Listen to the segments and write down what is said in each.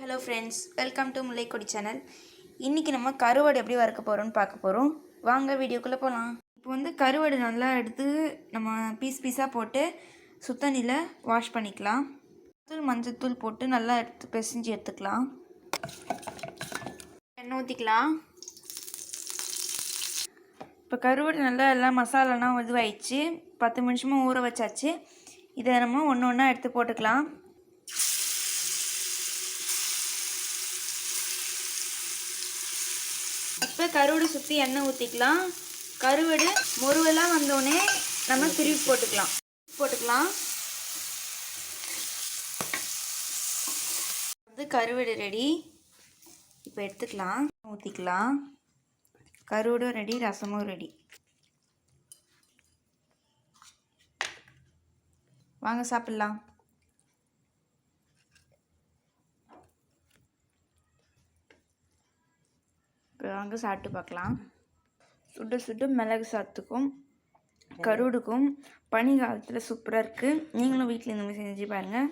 Hello friends, welcome to Mullaikodi channel. இன்றைக்கி நம்ம கருவாடு எப்படி வறுக்க போகிறோம்னு பார்க்க போகிறோம். வாங்க வீடியோக்குள்ளே போகலாம். இப்போ கருவாடு நல்லா எடுத்து நம்ம பீஸாக போட்டு சுத்தண்ணியில் வாஷ் பண்ணிக்கலாம். மஞ்சத்தூள் போட்டு நல்லா எடுத்து பிசைஞ்சு எடுத்துக்கலாம். எண்ணெய் ஊற்றிக்கலாம். இப்போ கருவாடு நல்லா எல்லாம் மசாலாலாம் இதுவாகிடுச்சு. 10 நிமிஷமாக ஊற வச்சாச்சு. இதை நம்ம ஒன்று ஒன்றா எடுத்து போட்டுக்கலாம். இப்போ கருவாடு சுற்றி எண்ணெய் ஊற்றிக்கலாம். கருவாடு முருவெல்லாம் வந்தோடனே நம்ம திருப்பி போட்டுக்கலாம். கருவாடு ரெடி. இப்போ எடுத்துக்கலாம், ஊற்றிக்கலாம். கருவாடும் ரெடி, ரசமும் ரெடி. வாங்க சாப்பிட்லாம். வாங்க சாப்பிட்டு பார்க்கலாம். சுட சுட மிளகு சாத்துக்கும் கருவாடுக்கும் பனி காலத்தில் சூப்பராக இருக்குது. நீங்களும் வீட்டில் இந்த மாதிரி செஞ்சு பாருங்கள்.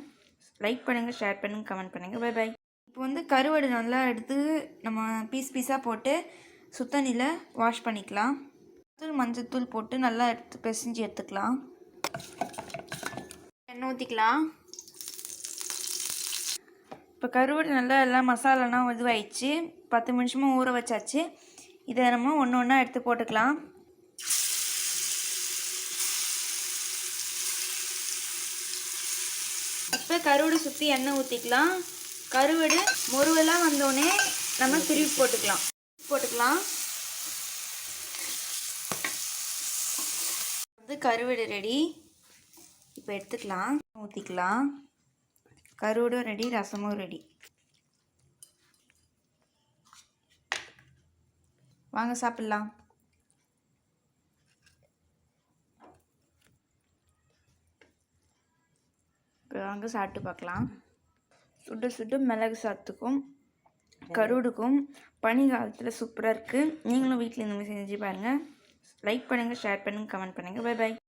லைக் பண்ணுங்கள், ஷேர் பண்ணுங்கள், கமெண்ட் பண்ணுங்கள். Bye bye. இப்போ கருவாடு நல்லா எடுத்து நம்ம பீஸாக போட்டு சுத்தண்ணியில் வாஷ் பண்ணிக்கலாம். மஞ்சத்தூள் போட்டு நல்லா எடுத்து பிசைஞ்சு எடுத்துக்கலாம். எண்ணெய் ஊற்றிக்கலாம். இப்போ கருவாடு நல்லா எல்லாம் மசாலாலாம் இதுவாகிடுச்சு. 10 நிமிஷமாக ஊற வச்சாச்சு. இதை நம்ம ஒன்று ஒன்றா எடுத்து போட்டுக்கலாம். இப்போ கருவாடு சுற்றி எண்ணெய் ஊற்றிக்கலாம். கருவாடு முருவெல்லாம் வந்தோடனே நம்ம திருப்பி போட்டுக்கலாம். கருவாடு ரெடி. இப்போ எடுத்துக்கலாம், ஊற்றிக்கலாம். கருவாடும் ரெடி, ரசமும் ரெடி. வாங்க சாப்பிட்லாம். வாங்க சாப்பிட்டு பார்க்கலாம். சுட சுட மிளகு சாத்துக்கும் கருவாடுக்கும் பனி காலத்தில் சூப்பராக இருக்குது. நீங்களும் வீட்டில் இந்த மாதிரி செஞ்சு பாருங்கள். லைக் பண்ணுங்கள், ஷேர் பண்ணுங்கள், கமெண்ட் பண்ணுங்கள். Bye by.